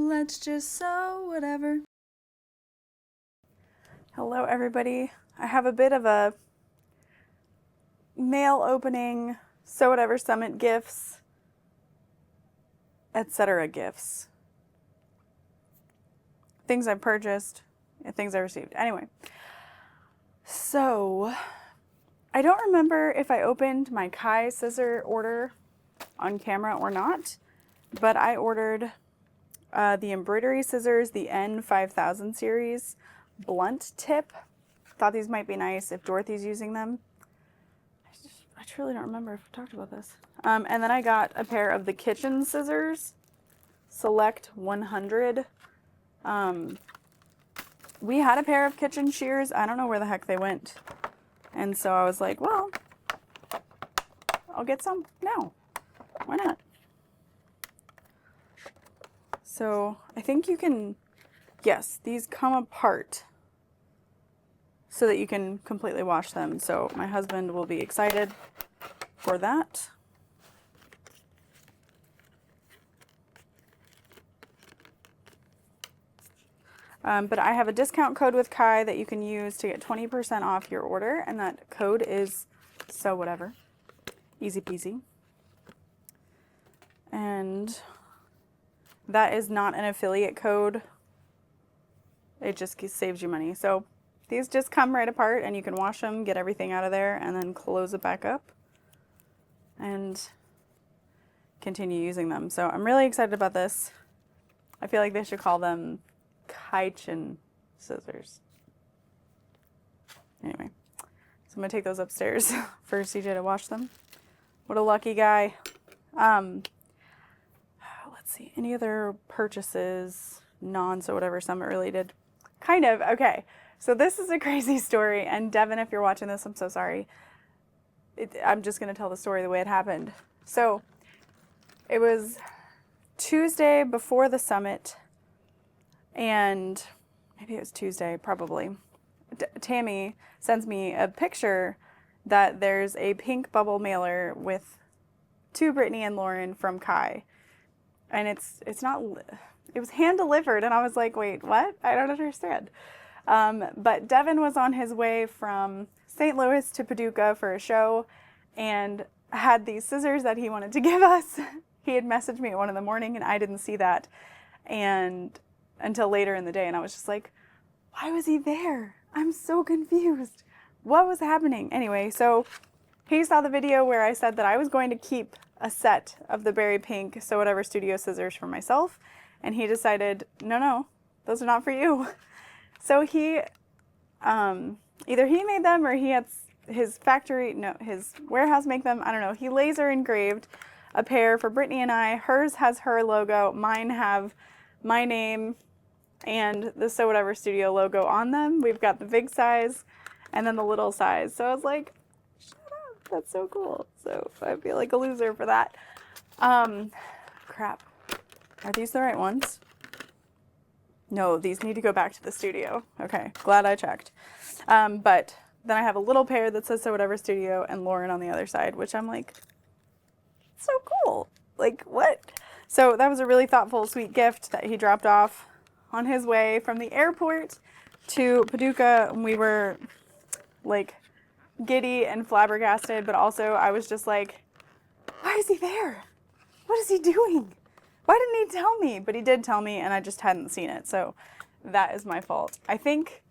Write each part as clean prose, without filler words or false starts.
let's just sew whatever. Hello everybody. I have a bit of a mail opening, sew whatever summit gifts, etc. gifts. Things I've purchased and things I received. Anyway, so I don't remember if I opened my Kai scissor order on camera or not, but I ordered the embroidery scissors, the N5000 series blunt tip. Thought these might be nice if Dorothy's using them. I truly don't remember if we talked about this. And then I got a pair of the kitchen scissors, Select 100. We had a pair of kitchen shears. I don't know where the heck they went. And so I was like, well, I'll get some now. Why not? So I think you can, yes, these come apart so that you can completely wash them. So my husband will be excited for that. But I have a discount code with Kai that you can use to get 20% off your order, and that code is sew whatever. Easy peasy. And that is not an affiliate code. It just saves you money. So these just come right apart and you can wash them, get everything out of there, and then close it back up and continue using them. So I'm really excited about this. I feel like they should call them kitchen scissors. Anyway, so I'm gonna take those upstairs for CJ to wash them. What a lucky guy. Let's see, any other purchases, so whatever summit related? Kind of, okay. So this is a crazy story, and Devin, if you're watching this, I'm so sorry. I'm just gonna tell the story the way it happened. So it was Tuesday before the summit, and maybe it was Tuesday, probably. Tammy sends me a picture that there's a pink bubble mailer with to Brittany and Lauren from Kai. And it's not, it was hand delivered, and I was like, wait, what? I don't understand. But Devin was on his way from St. Louis to Paducah for a show and had these scissors that he wanted to give us. He had messaged me at 1 a.m. and I didn't see that and until later in the day. And I was just like, why was he there? I'm so confused. What was happening? Anyway, so he saw the video where I said that I was going to keep a set of the berry pink Sew Whatever Studio scissors for myself, and he decided, no, those are not for you. So he, either he made them or he had his warehouse make them, I don't know. He laser engraved a pair for Brittany and I. Hers has her logo, mine have my name and the Sew Whatever Studio logo on them. We've got the big size and then the little size. So I was like, that's so cool. So I feel like a loser for that. Crap. Are these the right ones? No, these need to go back to the studio. Okay, glad I checked. But then I have a little pair that says Sew Whatever Studio and Lauren on the other side, which I'm like, so cool. Like, what? So that was a really thoughtful, sweet gift that he dropped off on his way from the airport to Paducah. We were like giddy and flabbergasted, but also I was just like, why is he there? What is he doing? Why didn't he tell me? But he did tell me and I just hadn't seen it. So that is my fault. I think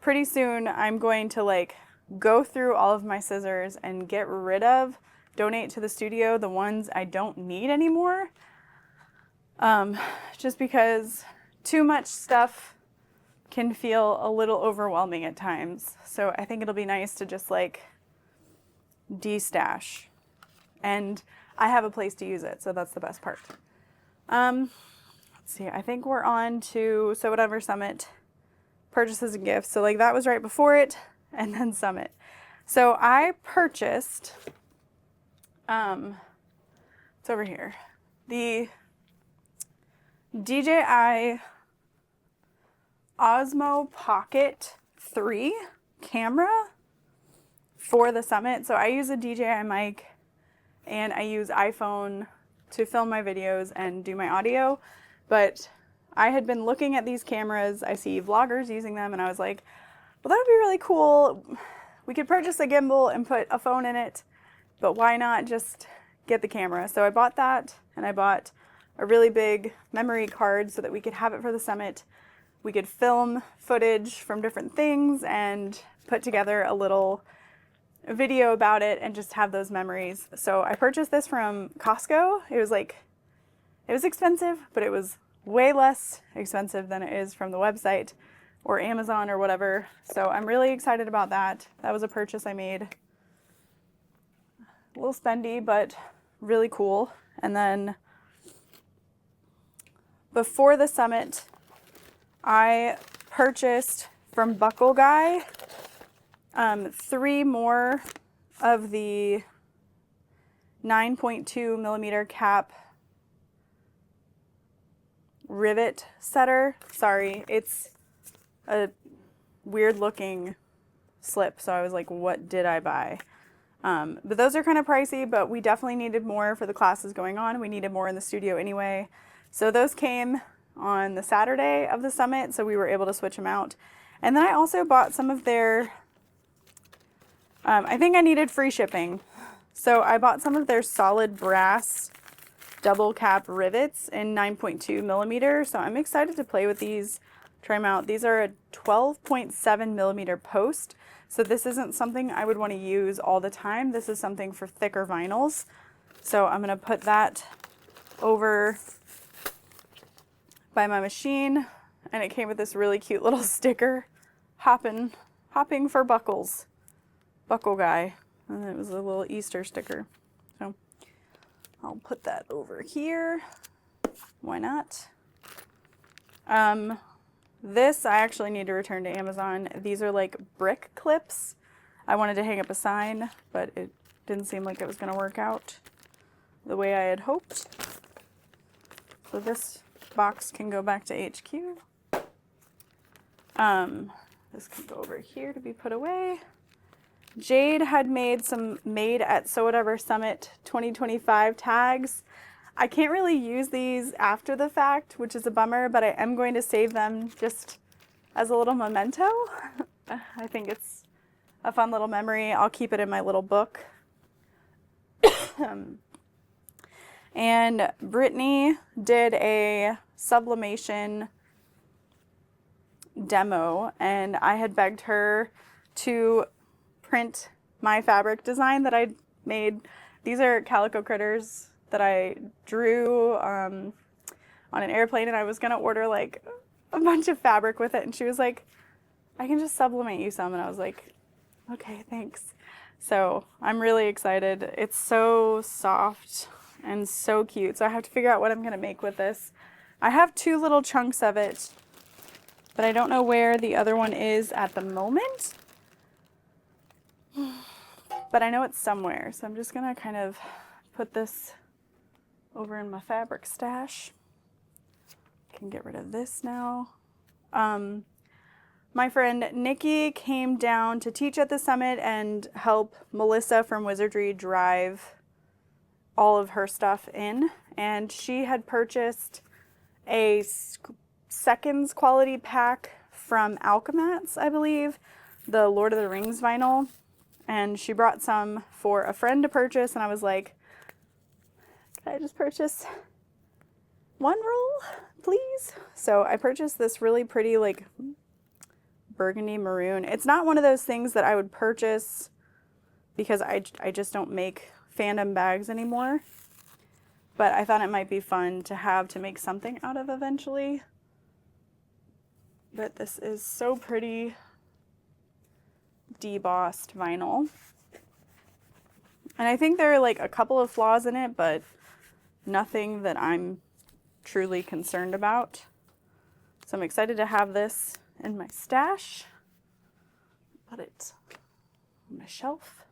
pretty soon I'm going to like go through all of my scissors and get rid of, donate to the studio the ones I don't need anymore. Just because too much stuff can feel a little overwhelming at times. So I think it'll be nice to just like de-stash. And I have a place to use it, so that's the best part. Let's see, I think we're on to Sew Whatever Summit purchases and gifts. So like that was right before it, and then Summit. So I purchased, it's over here, the DJI Osmo Pocket 3 camera for the Summit. So I use a DJI mic and I use iPhone to film my videos and do my audio, but I had been looking at these cameras. I see vloggers using them, and I was like, well, that would be really cool. We could purchase a gimbal and put a phone in it, but why not just get the camera? So I bought that, and I bought a really big memory card so that we could have it for the summit. We could film footage from different things and put together a little video about it and just have those memories. So I purchased this from Costco. It was expensive, but it was way less expensive than it is from the website or Amazon or whatever. So I'm really excited about that. That was a purchase I made. A little spendy, but really cool. And then before the summit, I purchased from Buckle Guy 3 more of the 9.2 millimeter cap rivet setter. Sorry, it's a weird looking slip, so I was like, what did I buy? But those are kind of pricey, but we definitely needed more for the classes going on. We needed more in the studio anyway. So those came on the Saturday of the summit, so we were able to switch them out. And then I also bought some of their, I think I needed free shipping. So I bought some of their solid brass double cap rivets in 9.2 millimeter. So I'm excited to play with these, try them out. These are a 12.7 millimeter post. So this isn't something I would want to use all the time. This is something for thicker vinyls. So I'm going to put that over by my machine, and it came with this really cute little sticker, hopping for buckles, Buckle Guy, and it was a little Easter sticker. So I'll put that over here. Why not? This I actually need to return to Amazon. These are like brick clips. I wanted to hang up a sign, but it didn't seem like it was going to work out the way I had hoped. So this box can go back to HQ. This can go over here to be put away. Jade had made some Made at So Whatever Summit 2025 tags. I can't really use these after the fact, which is a bummer, but I am going to save them just as a little memento. I think it's a fun little memory. I'll keep it in my little book. And Brittany did a sublimation demo, and I had begged her to print my fabric design that I made. These are calico critters that I drew on an airplane, and I was gonna order like a bunch of fabric with it, and she was like, I can just sublimate you some, and I was like, okay, thanks. So I'm really excited. It's so soft and so cute. So I have to figure out what I'm gonna make with this. I have 2 little chunks of it, but I don't know where the other one is at the moment. But I know it's somewhere, so I'm just gonna kind of put this over in my fabric stash. Can get rid of this now. My friend Nikki came down to teach at the summit and help Melissa from Wizardry drive all of her stuff in. And she had purchased a seconds quality pack from Alchemats, I believe, the Lord of the Rings vinyl. And she brought some for a friend to purchase, and I was like, can I just purchase 1 roll, please? So I purchased this really pretty, like, burgundy maroon. It's not one of those things that I would purchase because I just don't make fandom bags anymore. But I thought it might be fun to have to make something out of eventually. But this is so pretty. Debossed vinyl. And I think there are like a couple of flaws in it, but nothing that I'm truly concerned about. So I'm excited to have this in my stash. Put it on my shelf.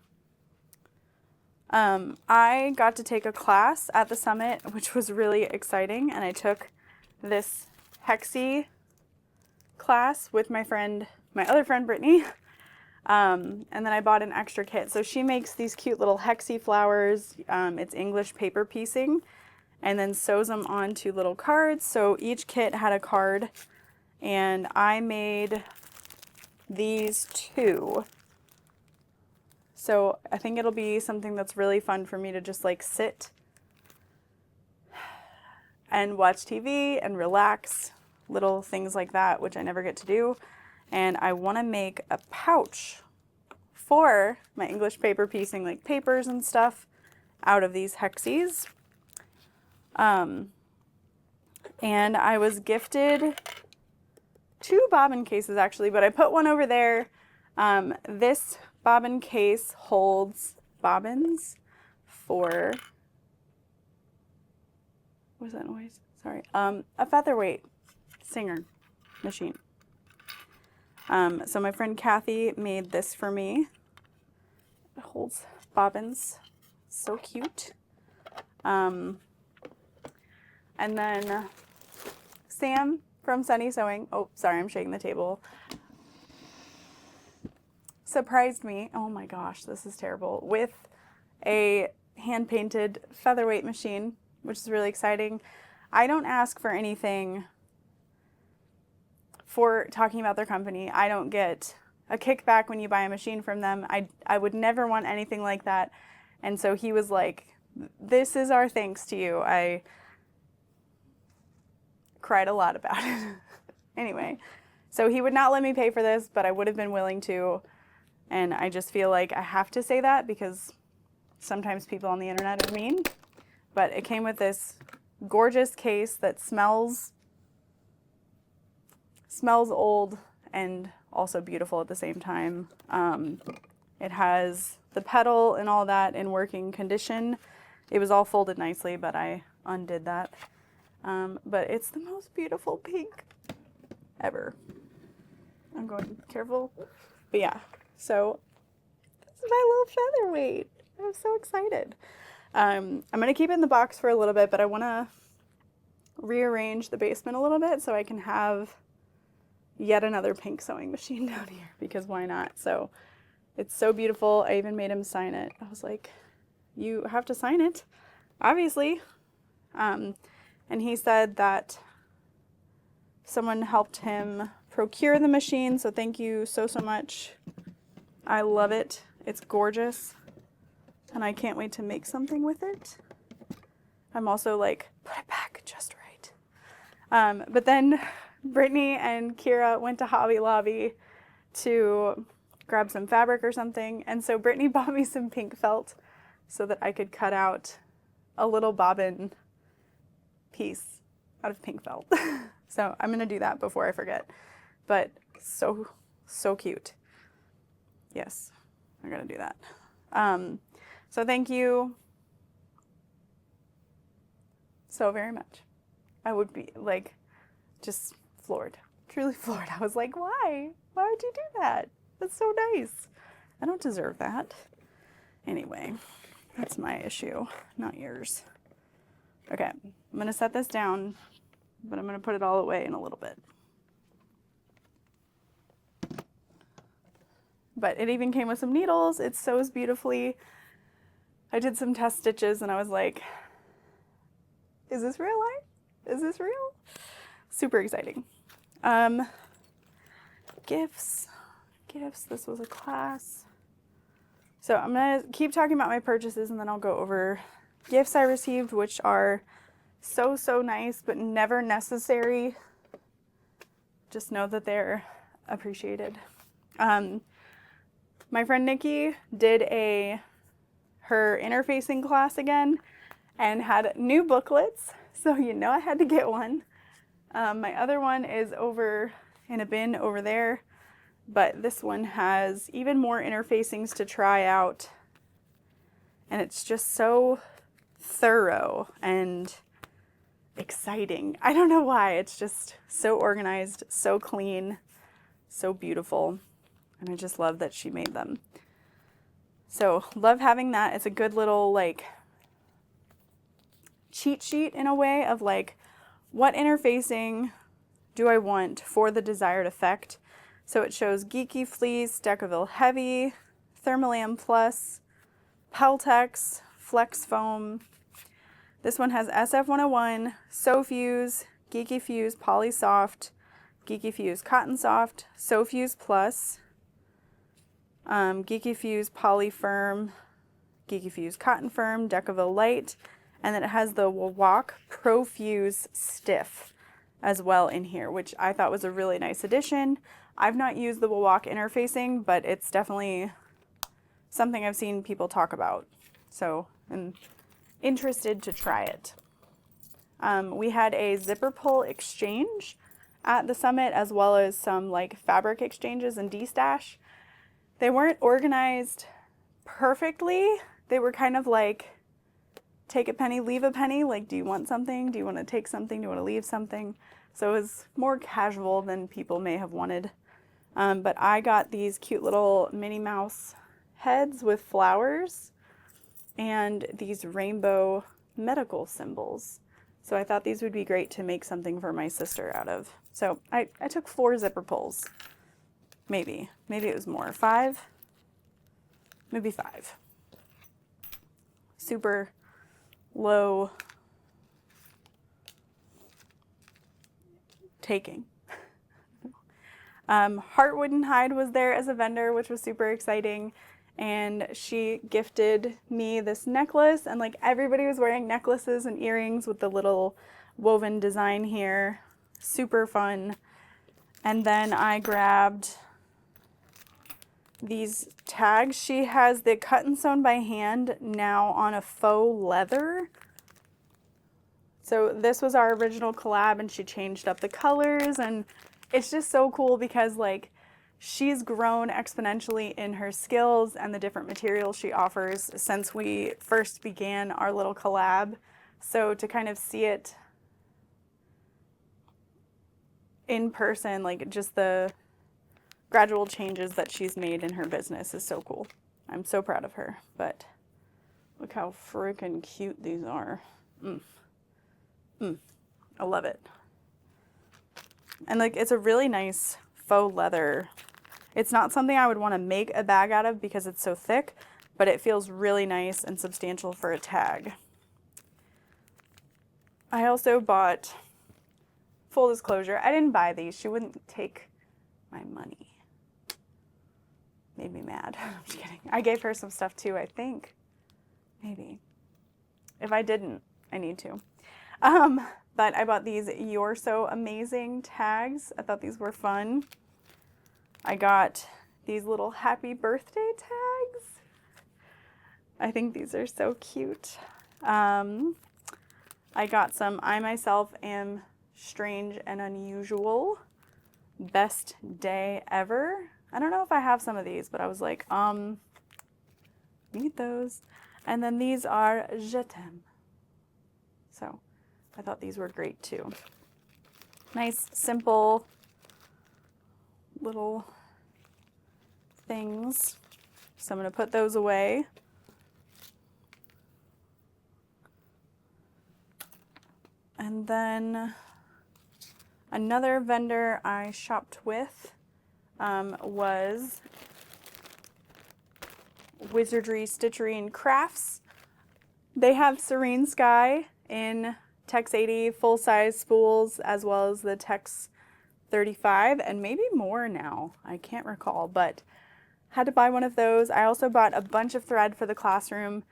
I got to take a class at the summit, which was really exciting, and I took this hexie class with my other friend Brittany. And then I bought an extra kit. So she makes these cute little hexie flowers. It's English paper piecing. and then sews them onto little cards. So each kit had a card, and I made these 2. So I think it'll be something that's really fun for me to just like sit and watch TV and relax, little things like that, which I never get to do. And I want to make a pouch for my English paper piecing, like papers and stuff, out of these hexies. And I was gifted 2 bobbin cases actually, but I put one over there. This bobbin case holds bobbins for, what was that noise? Sorry. A featherweight Singer machine. So my friend Kathy made this for me. It holds bobbins. So cute. And then Sam from Sunny Sewing, oh, sorry, I'm shaking the table, surprised me, oh my gosh, this is terrible, with a hand-painted featherweight machine, which is really exciting. I don't ask for anything for talking about their company. I don't get a kickback when you buy a machine from them. I would never want anything like that. And so he was like, this is our thanks to you. I cried a lot about it. Anyway, so he would not let me pay for this, but I would have been willing to. And I just feel like I have to say that because sometimes people on the internet are mean. But it came with this gorgeous case that smells old and also beautiful at the same time. It has the pedal and all that in working condition. It was all folded nicely, but I undid that. But it's the most beautiful pink ever. I'm going careful. But yeah, so this is my little featherweight. I'm so excited. I'm going to keep it in the box for a little bit, but I want to rearrange the basement a little bit so I can have yet another pink sewing machine down here, because why not? So it's so beautiful. I even made him sign it. I was like, you have to sign it, obviously. And he said that someone helped him procure the machine, so thank you so much. I love it. It's gorgeous, and I can't wait to make something with it. I'm also like, put it back just right. But then Brittany and Kira went to Hobby Lobby to grab some fabric or something, and so Brittany bought me some pink felt so that I could cut out a little bobbin piece out of pink felt. So I'm gonna do that before I forget. But so cute. Yes, I'm gonna do that. So thank you so very much. I would be like just floored, truly floored. I was like, why? Why would you do that? That's so nice. I don't deserve that. Anyway, that's my issue, not yours. Okay, I'm gonna set this down, but I'm gonna put it all away in a little bit. But it even came with some needles. It sews beautifully. I did some test stitches and I was like, is this real life? Is this real? Super exciting. Gifts. This was a class. So I'm gonna keep talking about my purchases and then I'll go over gifts I received, which are so nice, but never necessary. Just know that they're appreciated. My friend Nikki did her interfacing class again and had new booklets, so you know I had to get one. My other one is over in a bin over there, but this one has even more interfacings to try out, and it's just so thorough and exciting. I don't know why, it's just so organized, so clean, so beautiful. And I just love that she made them. So love having that. It's a good little like cheat sheet in a way of like, what interfacing do I want for the desired effect? So it shows Geeky Fleece, Decaville Heavy, Thermalam Plus, Peltex, Flex Foam. This one has SF101, SoFuse, Geeky Fuse Poly Soft, Geeky Fuse Cotton Soft, SoFuse Plus, Geeky Fuse Poly Firm, Geeky Fuse Cotton Firm, Decaville Light, and then it has the Walk Pro Fuse Stiff as well in here, which I thought was a really nice addition. I've not used the Walk interfacing, but it's definitely something I've seen people talk about. So I'm interested to try it. We had a zipper pull exchange at the summit, as well as some like fabric exchanges and de-stash. They weren't organized perfectly. They were kind of like, take a penny, leave a penny. Like, do you want something? Do you want to take something? Do you want to leave something? So it was more casual than people may have wanted. But I got these cute little Minnie Mouse heads with flowers and these rainbow medical symbols. So I thought these would be great to make something for my sister out of. So I took 4 zipper pulls. Maybe it was more. 5? Maybe 5. Super low taking. Heartwood and Hide was there as a vendor, which was super exciting. And she gifted me this necklace, and like everybody was wearing necklaces and earrings with the little woven design here. Super fun. And then I grabbed these tags. She has the cut and sewn by hand now on a faux leather. So this was our original collab, and she changed up the colors, and it's just so cool because like she's grown exponentially in her skills and the different materials she offers since we first began our little collab. So to kind of see it in person, like just the gradual changes that she's made in her business is so cool. I'm so proud of her, but look how freaking cute these are. I love it. And like, it's a really nice faux leather. It's not something I would want to make a bag out of because it's so thick, but it feels really nice and substantial for a tag. I also bought, full disclosure, I didn't buy these. She wouldn't take my money. Made me mad. I'm just kidding. I gave her some stuff too, I think. Maybe. If I didn't, I need to. But I bought these You're So Amazing tags. I thought these were fun. I got these little happy birthday tags. I think these are so cute. I got some I Myself Am Strange and Unusual. Best Day Ever. I don't know if I have some of these, but I was like, need those. And then these are Je t'aime. So I thought these were great too. Nice, simple little things. So I'm going to put those away. And then another vendor I shopped with was Wizardry Stitchery and Crafts. They have Serene Sky in Tex 80 full-size spools, as well as the Tex 35, and maybe more now. I can't recall, but had to buy one of those. I also bought a bunch of thread for the classroom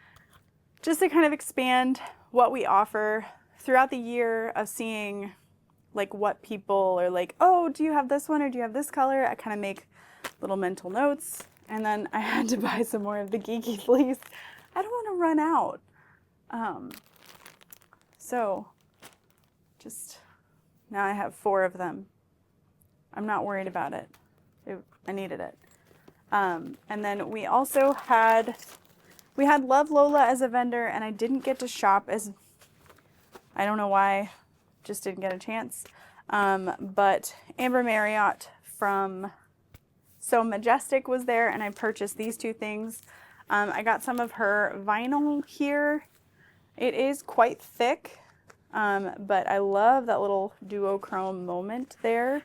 just to kind of expand what we offer throughout the year of seeing like what people are like, oh, do you have this one or do you have this color? I kind of make little mental notes. And then I had to buy some more of the Geeky Fleece. I don't want to run out. So just now I have 4 of them. I'm not worried about it. I needed it. And then we also had Love Lola as a vendor, and I didn't get to shop as, I don't know why, just didn't get a chance. But Amber Marriott from So Majestic was there, and I purchased these 2 things. I got some of her vinyl here. It is quite thick, but I love that little duochrome moment there.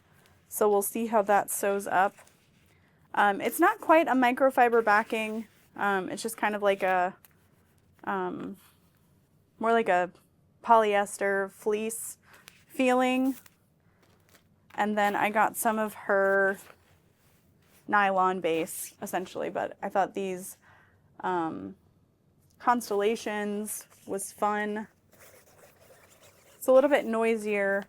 So we'll see how that sews up. It's not quite a microfiber backing. It's just kind of like a, more like a polyester fleece feeling. And then I got some of her nylon base, essentially, but I thought these constellations was fun. It's a little bit noisier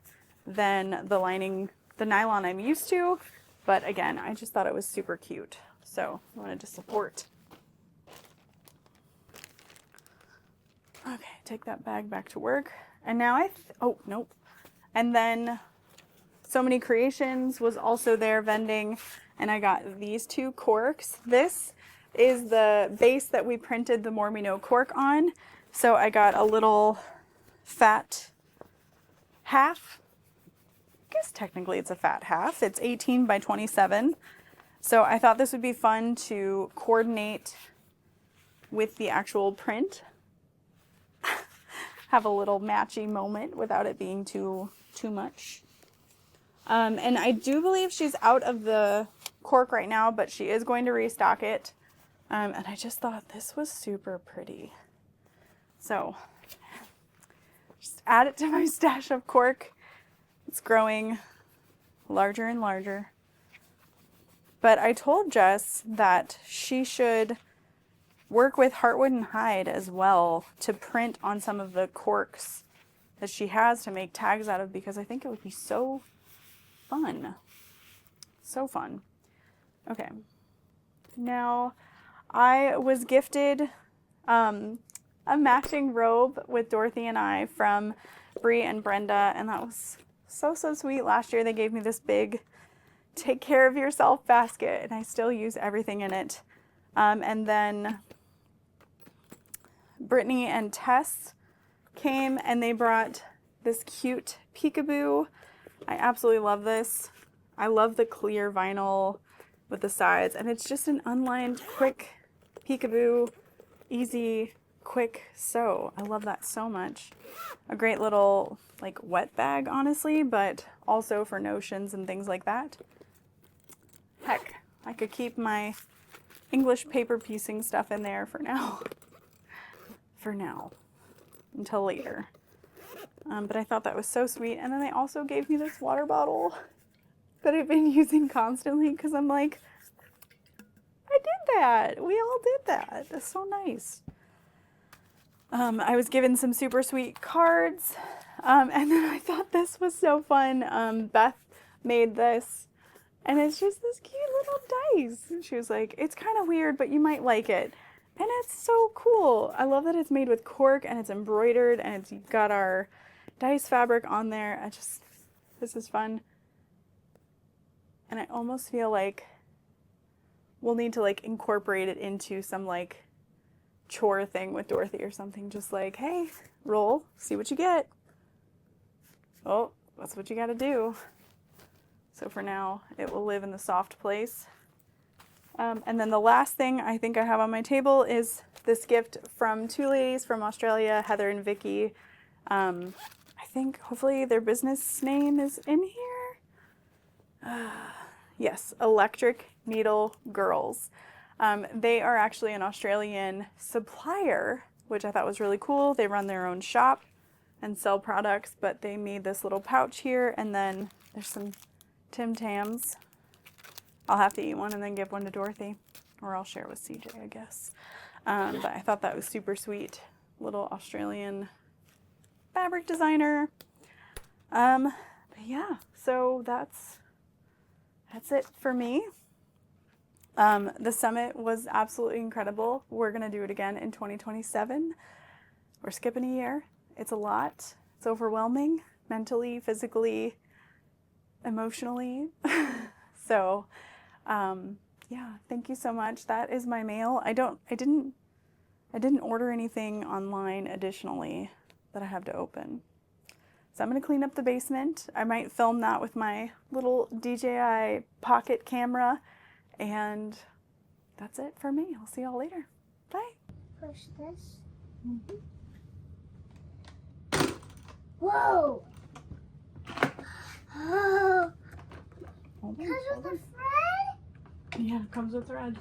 than the nylon I'm used to, but again, I just thought it was super cute. So I wanted to support. Okay, take that bag back to work. And now oh, nope. And then So Many Creations was also there vending, and I got these two corks. This is the base that we printed the Mormino cork on. So I got a little fat half. I guess technically it's a fat half. It's 18 by 27. So I thought this would be fun to coordinate with the actual print. Have a little matchy moment without it being too much. And I do believe she's out of the cork right now, but she is going to restock it. And I just thought this was super pretty. So just add it to my stash of cork. It's growing larger and larger. But I told Jess that she should work with Heartwood and Hide as well to print on some of the corks that she has to make tags out of, because I think it would be so fun. So fun. Okay. Now, I was gifted a matching robe with Dorothy and I from Bree and Brenda, and that was so sweet. Last year they gave me this big take care of yourself basket, and I still use everything in it. And then Brittany and Tess came and they brought this cute peekaboo. I absolutely love this. I love the clear vinyl with the sides, and it's just an unlined quick peekaboo, easy, quick sew. I love that so much. A great little like wet bag, honestly, but also for notions and things like that. Heck, I could keep my English paper piecing stuff in there for now. For now. Until later. But I thought that was so sweet. And then they also gave me this water bottle that I've been using constantly, because I'm like, I did that. We all did that. That's so nice. I was given some super sweet cards. And then I thought this was so fun. Beth made this. And it's just this cute little dice. And she was like, it's kind of weird, but you might like it. And it's so cool. I love that it's made with cork and it's embroidered and it's got our dice fabric on there. This is fun. And I almost feel like we'll need to like incorporate it into some like chore thing with Dorothy or something. Just like, hey, roll, see what you get. Oh, that's what you got to do. So for now, it will live in the soft place. And then the last thing I think I have on my table is this gift from two ladies from Australia, Heather and Vicky. I think hopefully their business name is in here. Yes, Electric Needle Girls. They are actually an Australian supplier, which I thought was really cool. They run their own shop and sell products, but they made this little pouch here, and then there's some Tim Tams. I'll have to eat one and then give one to Dorothy, or I'll share with CJ, I guess. But I thought that was super sweet. Little Australian fabric designer. But yeah, so that's it for me. The summit was absolutely incredible. We're gonna do it again in 2027. We're skipping a year. It's a lot. It's overwhelming, mentally, physically, emotionally. So, yeah, thank you so much. That is my mail. I didn't order anything online additionally that I have to open. So I'm going to clean up the basement. I might film that with my little DJI pocket camera, and that's it for me. I'll see y'all later. Bye. Push this. Whoa! Oh! Comes with the thread? Yeah, it comes with thread.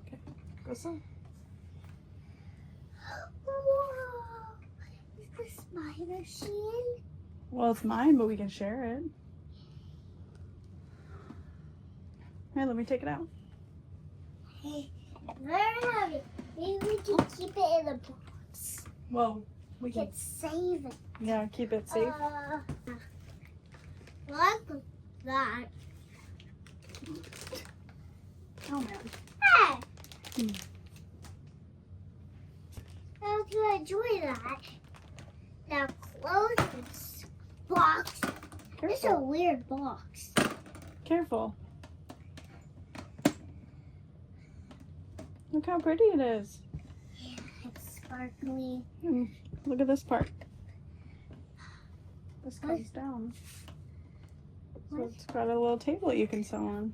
Okay, go some. Whoa! my machine? Well, it's mine, but we can share it. Here, let me take it out. Hey, very heavy. Maybe we can keep it in a box. Well, we We can. can save it. Yeah, keep it safe. Like that. Oh man. Hey! Hmm. How do I enjoy that? Now close this box. It's a Careful. weird box. Careful. Look how pretty it is. Yeah, it's sparkly. Look at this part. This comes down. So What? it's got a little table you can sew on.